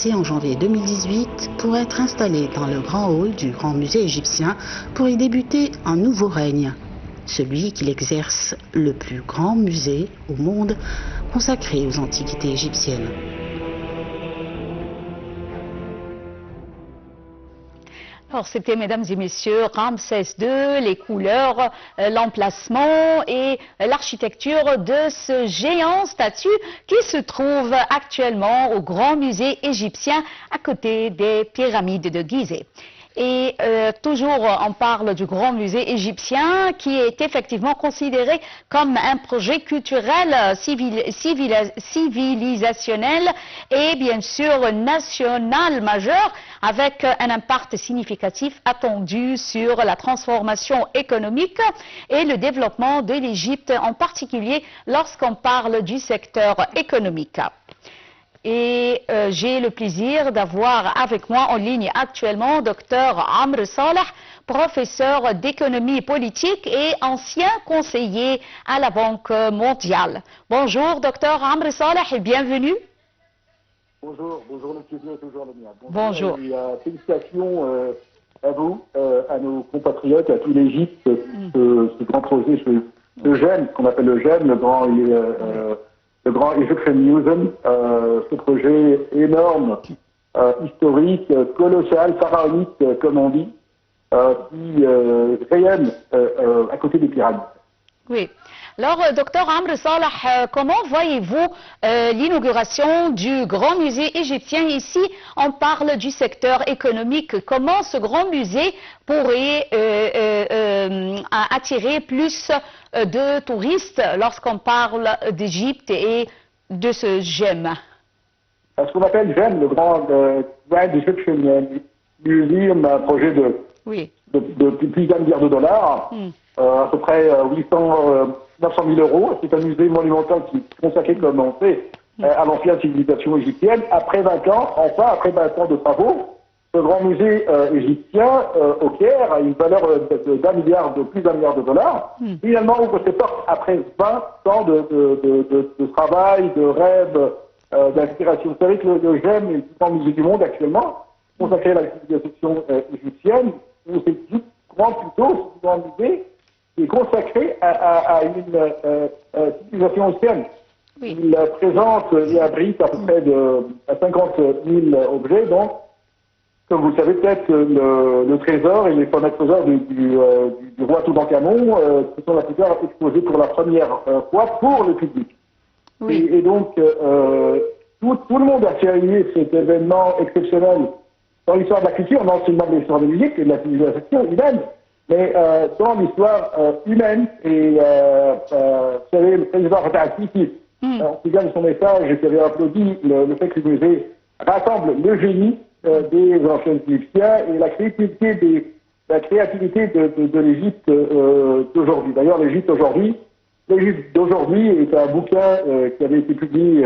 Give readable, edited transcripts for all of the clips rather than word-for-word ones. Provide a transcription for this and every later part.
En janvier 2018 pour être installé dans le grand hall du Grand Musée égyptien pour y débuter un nouveau règne, celui qu'il exerce le plus grand musée au monde consacré aux antiquités égyptiennes. Alors c'était, mesdames et messieurs, Ramsès II, les couleurs, l'emplacement et l'architecture de ce géant statue qui se trouve actuellement au Grand Musée égyptien à côté des pyramides de Gizeh. Et toujours on parle du Grand Musée égyptien qui est effectivement considéré comme un projet culturel, civilisationnel et bien sûr national majeur avec un impact significatif attendu sur la transformation économique et le développement de l'Égypte, en particulier lorsqu'on parle du secteur économique. Et j'ai le plaisir d'avoir avec moi en ligne actuellement Dr Amr Saleh, professeur d'économie politique et ancien conseiller à la Banque mondiale. Bonjour Dr Amr Saleh et bienvenue. Bonjour, bonjour le studio, toujours le mien. Bonjour. Et, félicitations à vous, à nos compatriotes, à tout l'Égypte, ce grand projet, ce GEM, qu'on appelle le GEM, le grand Egyptian Museum, ce projet énorme, historique, colossal, pharaonique, comme on dit, qui rayonne à côté des pyramides. Oui. Alors, docteur Amr Saleh, comment voyez-vous l'inauguration du Grand Musée égyptien ici? On parle du secteur économique. Comment ce grand musée pourrait attirer plus de touristes lorsqu'on parle d'Égypte et de ce GEM? Ce qu'on appelle GEM, le Grand Egyptian Museum, un projet de plus d'un milliard de dollars. À peu près 900 000 euros. C'est un musée monumental qui est consacré, comme on sait, à l'ancienne civilisation égyptienne. Après 20 ans, après 20 ans de travaux, ce grand musée égyptien au Caire a une valeur de plus d'un milliard de dollars. Finalement, ouvre ses portes après 20 ans de travail, de rêve, d'inspiration. Vous savez que le GEM est le plus grand musée du monde actuellement, consacré à la civilisation égyptienne, où c'est le plus grand musée qui est consacré à une civilisation ancienne. Il présente et abrite à peu près 50 000 objets, donc, comme vous le savez peut-être, le trésor et les fameux trésors du roi Toutankhamon, qui sont la plupart exposés pour la première fois pour le public. Et donc, tout le monde a salué cet événement exceptionnel dans l'histoire de la culture, non seulement de l'histoire de la musique et de la civilisation humaine, mais dans l'histoire humaine. Et vous savez, le président Fatah al-Sisi, en tout cas de son message, qui avait applaudi le fait que le musée rassemble le génie des anciens égyptiens et la créativité de l'Égypte d'aujourd'hui. D'ailleurs, l'Égypte d'aujourd'hui est un bouquin qui avait été publié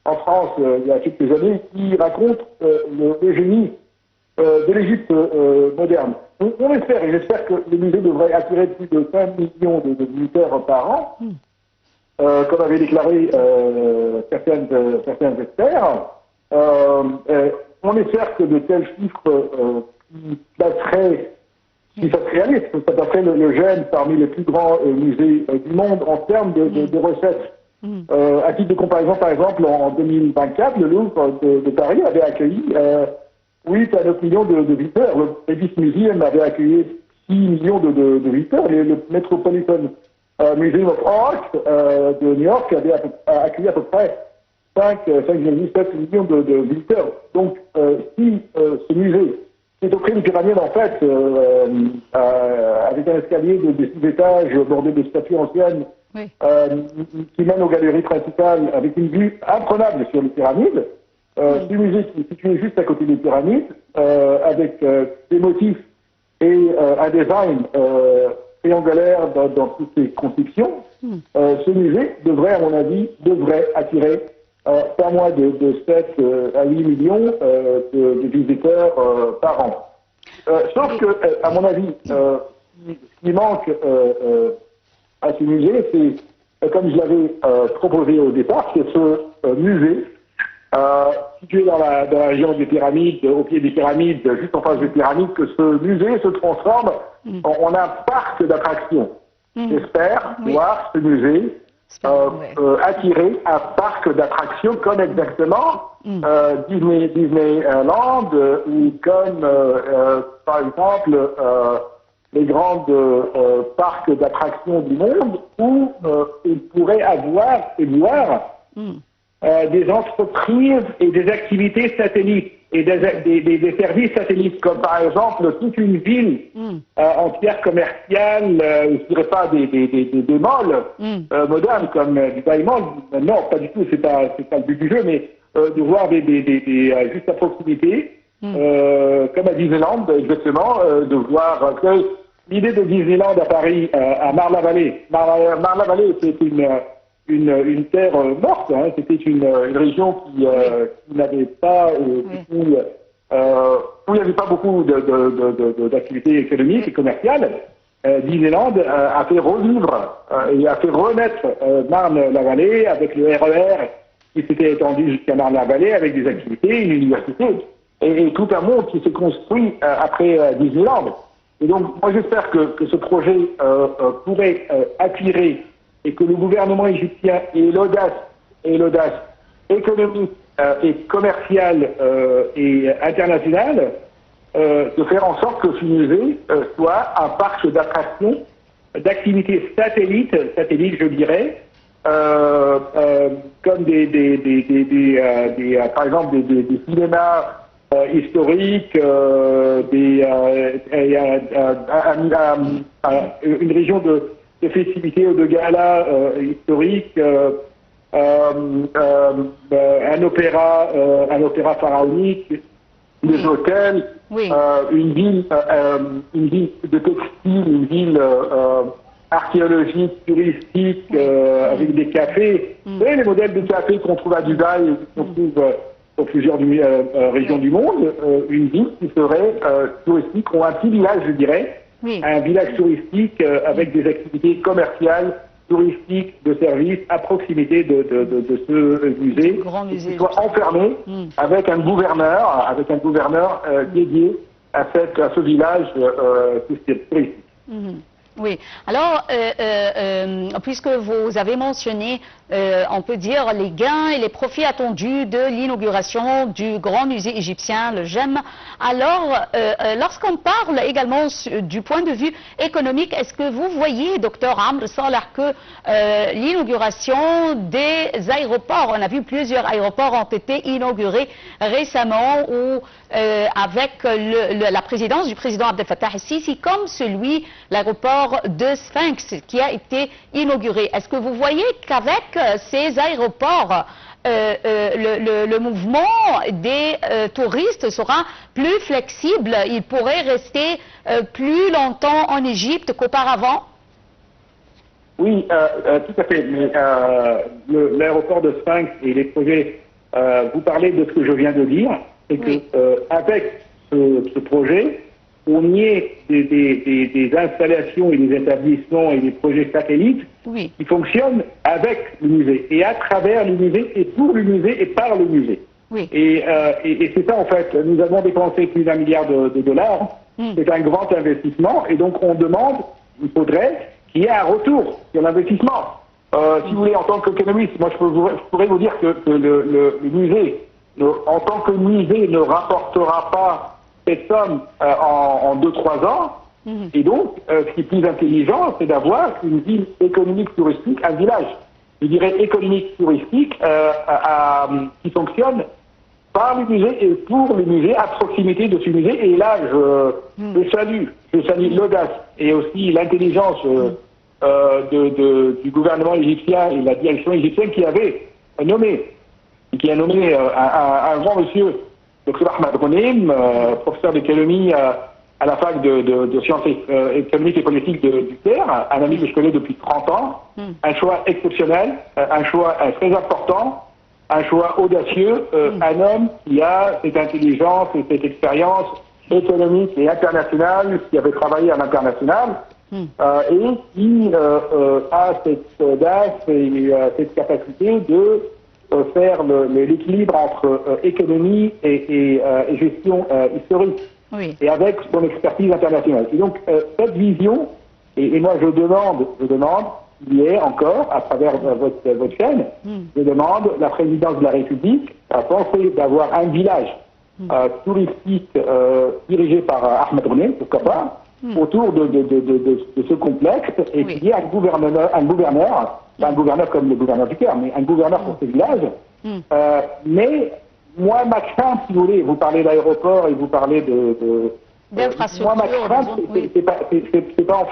en France il y a quelques années, qui raconte le génie de l'Égypte moderne. On espère, et j'espère que le musée devrait attirer plus de 5 millions de visiteurs par an, comme avaient déclaré certains experts. On espère que de tels chiffres si ça se réalise, ça passerait le GEM parmi les plus grands musées du monde en termes de recettes. À titre de comparaison, par exemple, en 2024, le Louvre de Paris avait accueilli 8 à 9 millions de visiteurs. Le British Museum avait accueilli 6 millions de visiteurs. Le Metropolitan Museum of Art de New York avait accueilli à peu près 5,7 millions de visiteurs. Donc, si ce musée est au pied des pyramides, en fait, avec un escalier de 6 étages bordé de statues anciennes, qui mène aux galeries principales avec une vue imprenable sur les pyramides, ce musée qui est situé juste à côté des pyramides, avec des motifs et un design triangulaire dans toutes ses constructions, ce musée devrait, à mon avis, attirer pas moins de 7 à 8 millions de visiteurs par an. Sauf que, à mon avis, ce qui manque à ce musée, c'est, comme je l'avais proposé au départ, que ce musée situé dans la région des pyramides, au pied des pyramides, juste en face des pyramides, que ce musée se transforme en un parc d'attractions. J'espère voir ce musée attirer un parc d'attractions comme exactement Disneyland ou comme par exemple les grandes parcs d'attractions du monde où il pourrait avoir et voir des entreprises et des activités satellites et des services satellites, comme par exemple toute une ville entière commerciale, je dirais pas des malls modernes comme Dubai Mall. Non, pas du tout, c'est pas le but du jeu, mais de voir juste à proximité, comme à Disneyland exactement, de voir que l'idée de Disneyland à Paris, à Marne-la-Vallée. Marne-la-Vallée, c'est une terre morte, hein. C'était une région qui n'avait pas où il n'y avait pas beaucoup d'activités économiques et commerciales. Disneyland a fait revivre et a fait renaître Marne-la-Vallée avec le RER qui s'était étendu jusqu'à Marne-la-Vallée avec des activités, une université et tout un monde qui s'est construit après Disneyland. Et donc moi j'espère que ce projet pourrait attirer et que le gouvernement égyptien ait l'audace économique et commerciale et internationale de faire en sorte que ce musée soit un parc d'attractions, d'activités satellites je dirais, comme par exemple des cinémas historiques, une région de festivités ou de galas historiques, un opéra pharaonique, des hôtels, une ville de textile, une ville archéologique, touristique, avec des cafés. Vous savez, les modèles de cafés qu'on trouve à Dubaï, qu'on trouve dans plusieurs régions du monde, une ville qui serait touristique, ou un petit village, je dirais, un village touristique avec des activités commerciales, touristiques, de services à proximité de ce musée, qui soit enfermé avec un gouverneur dédié à ce village touristique. Oui. Alors, puisque vous avez mentionné, on peut dire, les gains et les profits attendus de l'inauguration du grand musée égyptien, le GEM, alors, lorsqu'on parle également du point de vue économique, est-ce que vous voyez, docteur Amr Saleh, que l'inauguration des aéroports, on a vu plusieurs aéroports ont été inaugurés récemment ou avec la présidence du président Abdel Fattah el-Sisi, comme celui, l'aéroport de Sphinx qui a été inauguré. Est-ce que vous voyez qu'avec ces aéroports, le mouvement des touristes sera plus flexible, ils pourraient rester plus longtemps en Égypte qu'auparavant? Oui, tout à fait. Mais l'aéroport de Sphinx et les projets, vous parlez de ce que je viens de dire, c'est que avec ce projet, on y ait des installations et des établissements et des projets satellites qui fonctionnent avec le musée, et à travers le musée, et pour le musée, et par le musée. Et c'est ça, en fait. Nous avons dépensé plus d'1 milliard de dollars. C'est un grand investissement, et donc on demande, il faudrait qu'il y ait un retour sur l'investissement. Si vous voulez, en tant qu'économiste, moi je pourrais vous dire que le musée, en tant que musée, ne rapportera pas cette somme en 2-3 ans. Et donc, ce qui est plus intelligent, c'est d'avoir une ville économique touristique, un village, je dirais économique touristique, qui fonctionne par le musée et pour le musée, à proximité de ce musée. Et là, je salue l'audace et aussi l'intelligence du gouvernement égyptien et la direction égyptienne qui a nommé un grand monsieur, Dr Ahmad Ghonim, professeur d'économie à la fac de sciences économiques et politiques du Caire, un ami que je connais depuis 30 ans, un choix exceptionnel, un choix très important, un choix audacieux, un homme qui a cette intelligence et cette expérience économique et internationale, qui avait travaillé à l'international, et qui a cette audace et cette capacité de faire l'équilibre entre économie et gestion historique, et avec son expertise internationale. Et donc, cette vision, et moi je demande, il y est encore, à travers votre chaîne, je demande la présidence de la République à penser d'avoir un village touristique dirigé par Ahmed Roné, pourquoi pas, autour de ce complexe, et qu'il y ait un gouverneur, pas un gouverneur comme le gouverneur du Caire, mais un gouverneur pour ce village. Mais moi, ma crainte, si vous voulez, vous parlez d'aéroport et vous parlez d'infrastructure. Moi, ma crainte, c'est pas en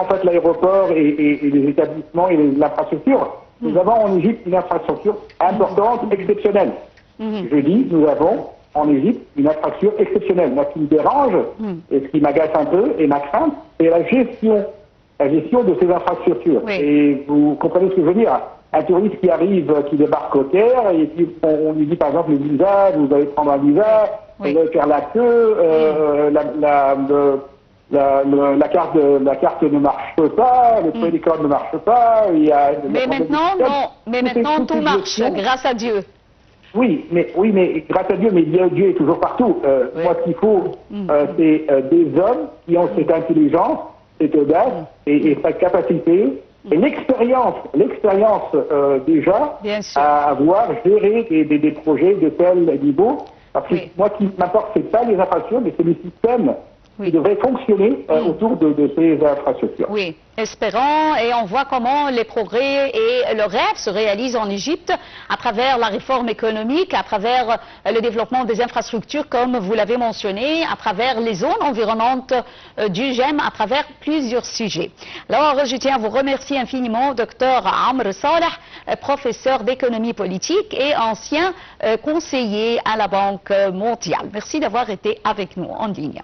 fait l'aéroport et les établissements et l'infrastructure. Nous avons en Égypte une infrastructure importante, exceptionnelle. Je dis, nous avons en Égypte une infrastructure exceptionnelle. Moi, ce qui me dérange, et ce qui m'agace un peu, et ma crainte, c'est la gestion de ces infrastructures. Et vous comprenez ce que je veux dire? Un touriste qui arrive, qui débarque au Caire, et puis on lui dit par exemple le visa, vous allez prendre un visa, vous allez faire la queue, la carte ne marche pas, le credit card ne marche pas. Mais maintenant tout marche, grâce à Dieu. Oui, mais grâce à Dieu, mais Dieu est toujours partout. Moi, ce qu'il faut, c'est des hommes qui ont cette intelligence, cette audace et cette capacité et l'expérience déjà à avoir géré des projets de tel niveau. Parce que moi, ce qui m'importe, c'est pas les infrastructures, mais c'est le système qui devrait fonctionner autour de ces infrastructures. Oui, espérons, et on voit comment les progrès et le rêve se réalisent en Égypte à travers la réforme économique, à travers le développement des infrastructures, comme vous l'avez mentionné, à travers les zones environnantes du GEM, à travers plusieurs sujets. Alors, je tiens à vous remercier infiniment, Dr Amr Saleh, professeur d'économie politique et ancien conseiller à la Banque mondiale. Merci d'avoir été avec nous en ligne.